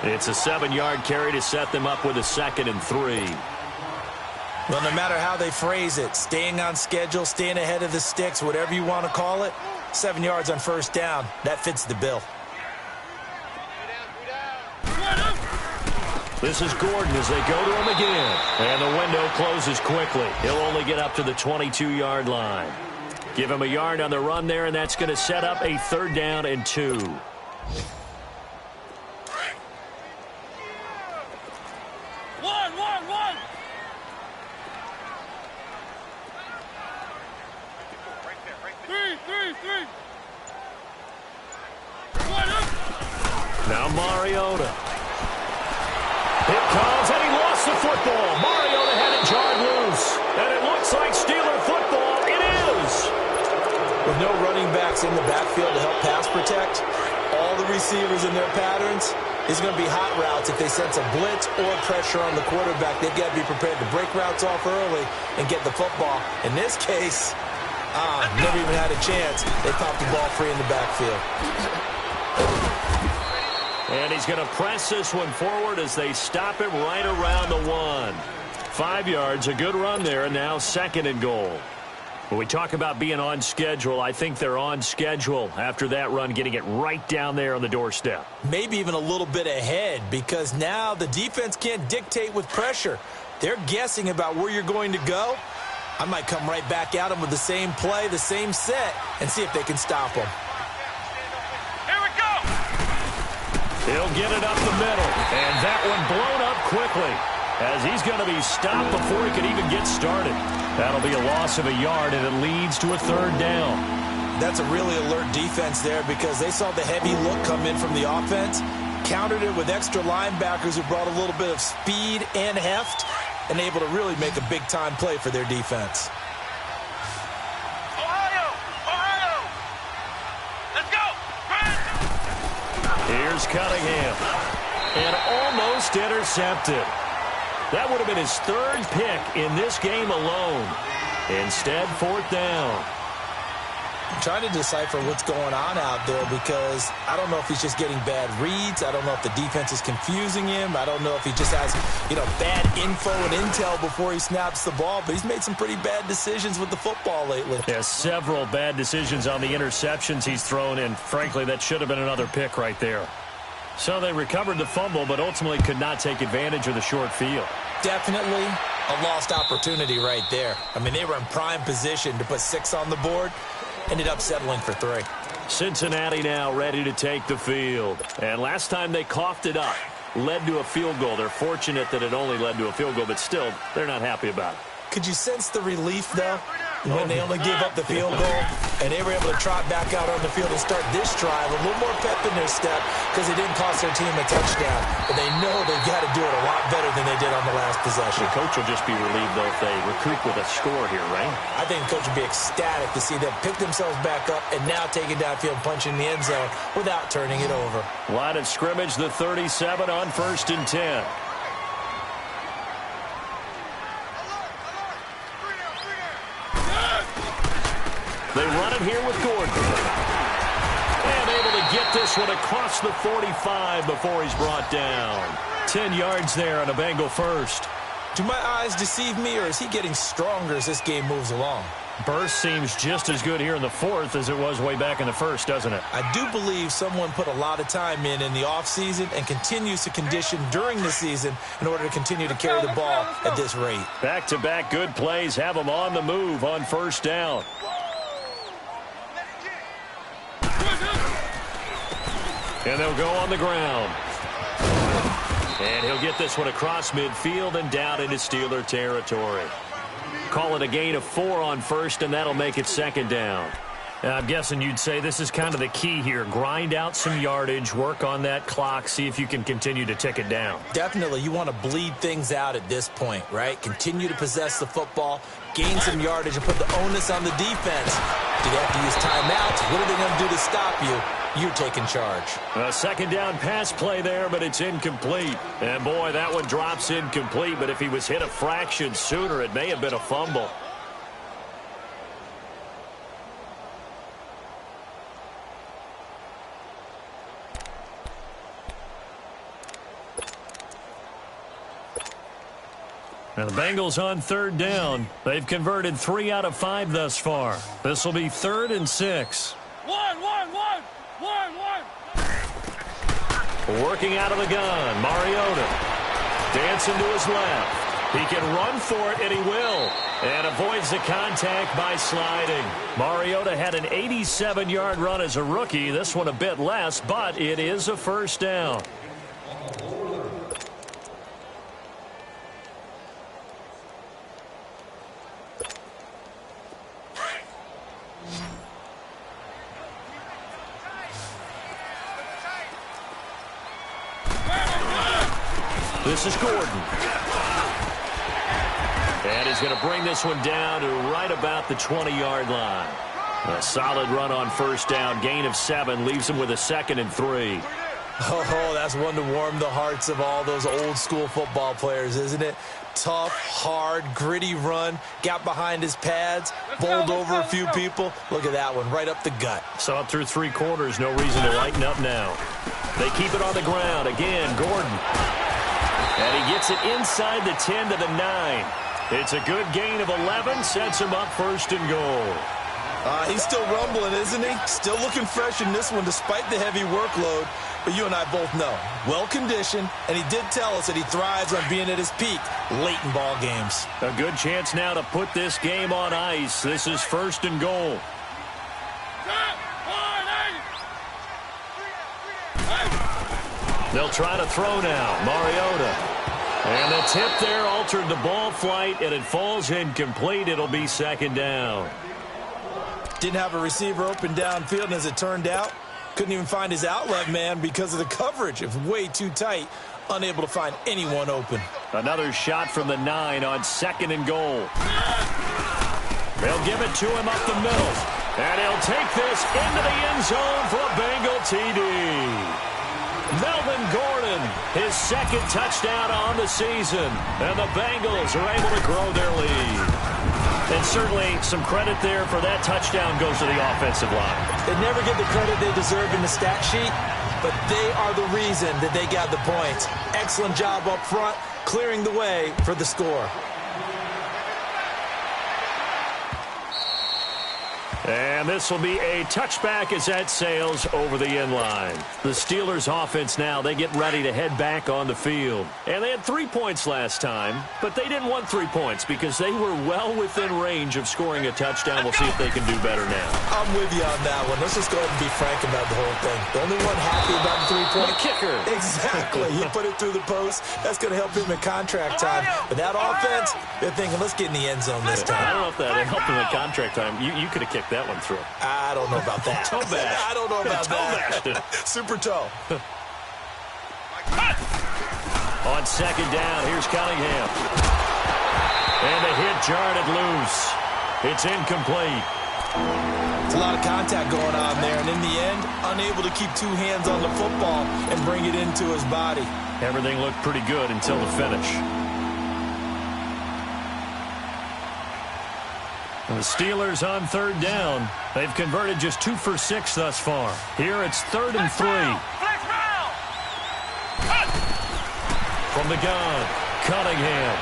It's a 7-yard carry to set them up with a 2nd and 3. Well, no matter how they phrase it, staying on schedule, staying ahead of the sticks, whatever you want to call it, 7 yards on first down, that fits the bill. This is Gordon as they go to him again. And the window closes quickly. He'll only get up to the 22-yard line. Give him a yard on the run there, and that's going to set up a 3rd down and 2. Now Mariota. Here comes, and he lost the football. Mariota had it jarred loose. And it looks like Steeler football. It is. With no running backs in the backfield to help pass protect, all the receivers in their patterns, it's going to be hot routes if they sense a blitz or pressure on the quarterback. They've got to be prepared to break routes off early and get the football. In this case, never even had a chance. They popped the ball free in the backfield. And he's going to press this one forward as they stop him right around the 1. 5 yards, a good run there, and now 2nd and goal. When we talk about being on schedule, I think they're on schedule after that run, getting it right down there on the doorstep. Maybe even a little bit ahead because now the defense can't dictate with pressure. They're guessing about where you're going to go. I might come right back at them with the same play, the same set, and see if they can stop them. He'll get it up the middle, and that one blown up quickly as he's going to be stopped before he could even get started. That'll be a loss of a yard, and it leads to a 3rd down. That's a really alert defense there because they saw the heavy look come in from the offense, countered it with extra linebackers who brought a little bit of speed and heft, and able to really make a big-time play for their defense. Here's Cunningham. And almost intercepted. That would have been his 3rd pick in this game alone. Instead, 4th down. I'm trying to decipher what's going on out there because I don't know if he's just getting bad reads. I don't know if the defense is confusing him. I don't know if he just has, bad info and intel before he snaps the ball. But he's made some pretty bad decisions with the football lately. Yeah, several bad decisions on the interceptions he's thrown, and frankly, that should have been another pick right there. So they recovered the fumble, but ultimately could not take advantage of the short field. Definitely a lost opportunity right there. I mean, they were in prime position to put 6 on the board. Ended up settling for 3. Cincinnati now ready to take the field. And last time they coughed it up, led to a field goal. They're fortunate that it only led to a field goal, but still, they're not happy about it. Could you sense the relief, though, when they only gave up the field goal and they were able to trot back out on the field and start this drive a little more pep in their step because it didn't cost their team a touchdown. But they know they've got to do it a lot better than they did on the last possession. The coach will just be relieved, though, if they recoup with a score here, right? I think the coach would be ecstatic to see them pick themselves back up and now take it downfield, punching the end zone without turning it over. Line of scrimmage, the 37 on 1st and 10. They run it here with Gordon. And able to get this one across the 45 before he's brought down. 10 yards there on a Bengal first. Do my eyes deceive me, or is he getting stronger as this game moves along? Burst seems just as good here in the 4th as it was way back in the 1st, doesn't it? I do believe someone put a lot of time in the offseason and continues to condition during the season in order to continue to carry the ball at this rate. Back-to-back good plays have them on the move on 1st down. And they'll go on the ground. And he'll get this one across midfield and down into Steeler territory. Call it a gain of 4 on 1st, and that'll make it 2nd down. I'm guessing you'd say this is kind of the key here. Grind out some yardage, work on that clock, see if you can continue to tick it down. Definitely. You want to bleed things out at this point, right? Continue to possess the football, gain some yardage, and put the onus on the defense. Do they have to use timeouts? What are they going to do to stop you? You're taking charge. A 2nd down pass play there, but it's incomplete. And, boy, that one drops incomplete, but if he was hit a fraction sooner, it may have been a fumble. Now the Bengals on 3rd down. They've converted 3 out of 5 thus far. This will be 3rd and 6. One. Working out of the gun, Mariota. Dancing to his left. He can run for it, and he will. And avoids the contact by sliding. Mariota had an 87-yard run as a rookie. This one a bit less, but it is a 1st down. This is Gordon. And he's going to bring this one down to right about the 20-yard line. A solid run on 1st down. Gain of 7 leaves him with a 2nd and 3. Oh, that's one to warm the hearts of all those old-school football players, isn't it? Tough, hard, gritty run. Got behind his pads, bowled over a few people. Look at that one, right up the gut. Saw it through 3 quarters. No reason to lighten up now. They keep it on the ground. Again, Gordon. And he gets it inside the 10 to the 9. It's a good gain of 11. Sets him up 1st and goal. He's still rumbling, isn't he? Still looking fresh in this one despite the heavy workload. But you and I both know, well-conditioned, and he did tell us that he thrives on being at his peak late in ball games. A good chance now to put this game on ice. This is 1st and goal. They'll try to throw now. Mariota. And the tip there altered the ball flight, and it falls incomplete. It'll be 2nd down. Didn't have a receiver open downfield, and as it turned out, couldn't even find his outlet man because of the coverage. It was way too tight. Unable to find anyone open. Another shot from the 9 on 2nd and goal. They'll give it to him up the middle. And he'll take this into the end zone for a Bengal TD. Melvin Gordon, his 2nd touchdown on the season. And the Bengals are able to grow their lead. And certainly some credit there for that touchdown goes to the offensive line. They never get the credit they deserve in the stat sheet, but they are the reason that they got the points. Excellent job up front, clearing the way for the score. And this will be a touchback as that sails over the end line. The Steelers offense now, they get ready to head back on the field. And they had 3 points last time, but they didn't want 3 points because they were well within range of scoring a touchdown. We'll see if they can do better now. I'm with you on that one. Let's just go ahead and be frank about the whole thing. The only one happy about the 3-point kicker. Exactly. You put it through the post. That's going to help him in contract time. But that offense, they're thinking, let's get in the end zone this time. I don't know if that helped him in contract time. You could have kicked that one through. I don't know about that. Toe bash. I don't know about that. Super toe. On second down, here's Cunningham. And the hit jarred it loose. It's incomplete. It's a lot of contact going on there, and in the end, unable to keep two hands on the football and bring it into his body. Everything looked pretty good until the finish. The Steelers on third down. They've converted just 2 for 6 thus far. Here it's 3rd and 3. From the gun, Cunningham.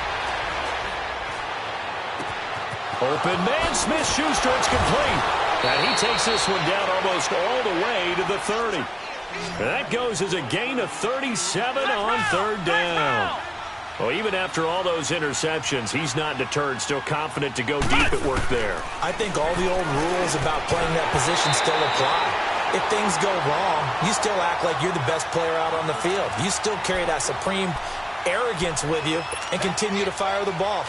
Open man, Smith-Schuster, it's complete. And he takes this one down almost all the way to the 30. And that goes as a gain of 37 on third down. Well, even after all those interceptions, he's not deterred, still confident to go deep at work there. I think all the old rules about playing that position still apply. If things go wrong, you still act like you're the best player out on the field. You still carry that supreme arrogance with you and continue to fire the ball.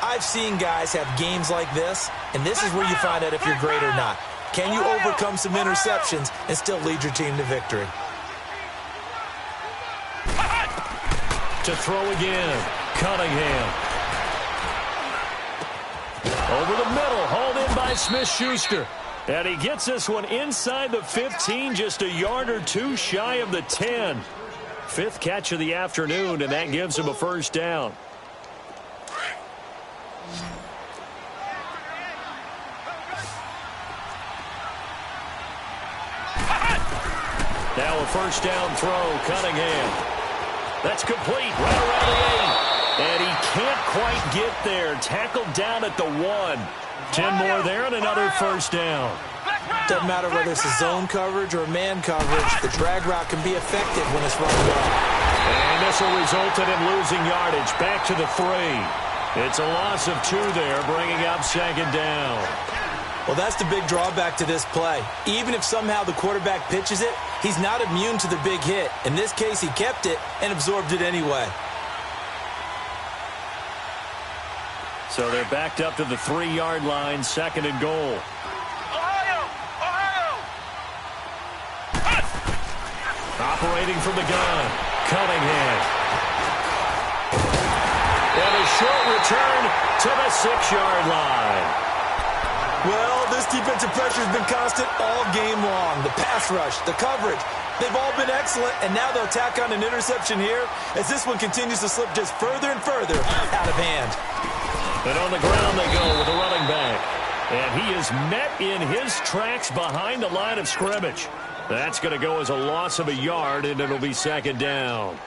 I've seen guys have games like this, and this is where you find out if you're great or not. Can you overcome some interceptions and still lead your team to victory? To throw again, Cunningham. Over the middle, hauled in by Smith-Schuster. And he gets this one inside the 15, just a yard or two shy of the 10. 5th catch of the afternoon, and that gives him a first down. Now a first down throw, Cunningham. That's complete, right around the 8. And he can't quite get there. Tackled down at the 1. 10 more there and another first down. Doesn't matter whether it's a zone coverage or man coverage. The drag route can be effective when it's run well. And this will result in him losing yardage. Back to the 3. It's a loss of 2 there, bringing up second down. Well, that's the big drawback to this play. Even if somehow the quarterback pitches it, he's not immune to the big hit. In this case, he kept it and absorbed it anyway. So they're backed up to the 3-yard line, 2nd and goal. Operating from the gun, Cunningham. And a short return to the 6-yard line. Well, this defensive pressure has been constant all game long. The pass rush, the coverage, they've all been excellent, and now they'll tack on an interception here as this one continues to slip just further and further out of hand. And on the ground they go with a running back. And he is met in his tracks behind the line of scrimmage. That's going to go as a loss of a yard, and it'll be second down.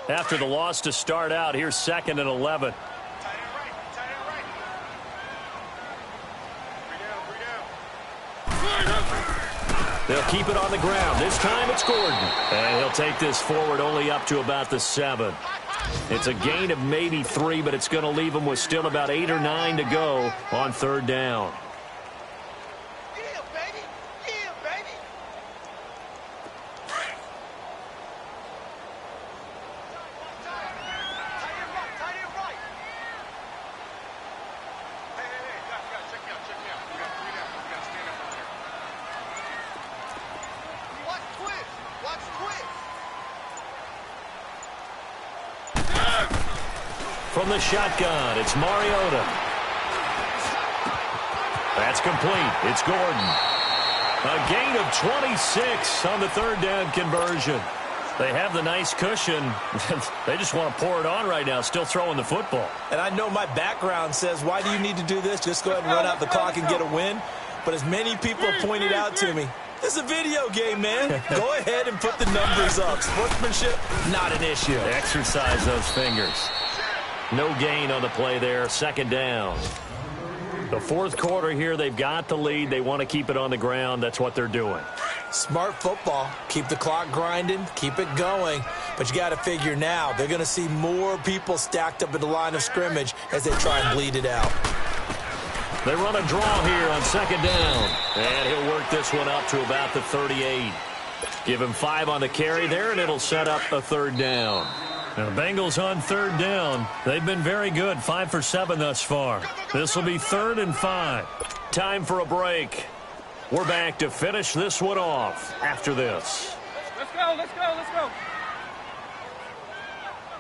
After the loss to start out, here's 2nd and 11. They'll keep it on the ground. This time it's Gordon. And he'll take this forward only up to about the 7. It's a gain of maybe 3, but it's going to leave them with still about 8 or 9 to go on third down. From the shotgun, it's Mariota. That's complete. It's Gordon. A gain of 26 on the third down conversion. They have the nice cushion. They just want to pour it on right now, still throwing the football. And I know my background says, why do you need to do this? Just go ahead and run out the clock and get a win. But as many people have pointed out to me, this is a video game, man. Go ahead and put the numbers up. Sportsmanship, not an issue. Exercise those fingers. No gain on the play there. Second down. The fourth quarter here, they've got the lead. They want to keep it on the ground. That's what they're doing. Smart football. Keep the clock grinding. Keep it going. But you got to figure now, they're going to see more people stacked up at the line of scrimmage as they try and bleed it out. They run a draw here on second down. And he'll work this one up to about the 38. Give him 5 on the carry there, and it'll set up a third down. Now, the Bengals on third down. They've been very good, 5 for 7 thus far. This will be 3rd and 5. Time for a break. We're back to finish this one off after this. Let's go, let's go, let's go.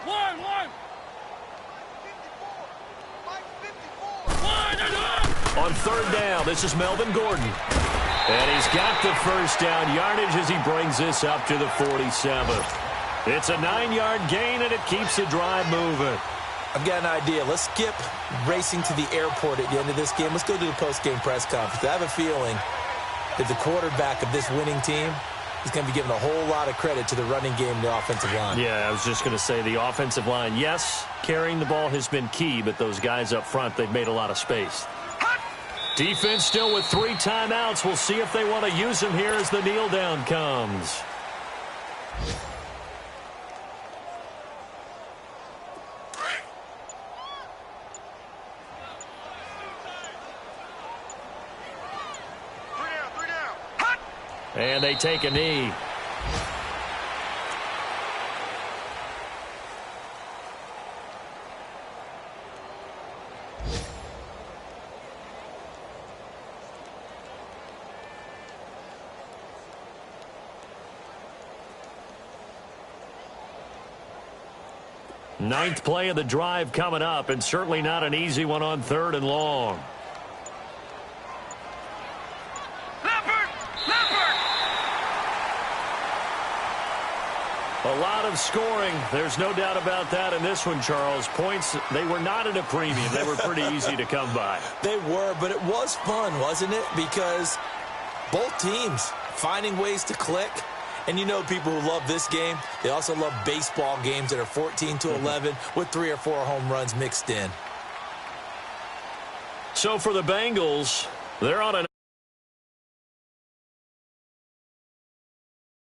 One. 54. On third down, this is Melvin Gordon. And he's got the first down yardage as he brings this up to the 47. It's a 9-yard gain, and it keeps the drive moving. I've got an idea. Let's skip racing to the airport at the end of this game. Let's go to the post-game press conference. I have a feeling that the quarterback of this winning team is going to be given a whole lot of credit to the running game and the offensive line. Yeah, I was just going to say the offensive line. Yes, carrying the ball has been key, but those guys up front, they've made a lot of space. Defense still with 3 timeouts. We'll see if they want to use them here as the kneel down comes. And they take a knee. Ninth play of the drive coming up, and certainly not an easy one on 3rd and long. A lot of scoring. There's no doubt about that in this one, Charles. Points, they were not at a premium. They were pretty easy to come by. They were, but it was fun, wasn't it? Because both teams finding ways to click. And you know people who love this game, they also love baseball games that are 14-11 with 3 or 4 home runs mixed in. So for the Bengals, they're on an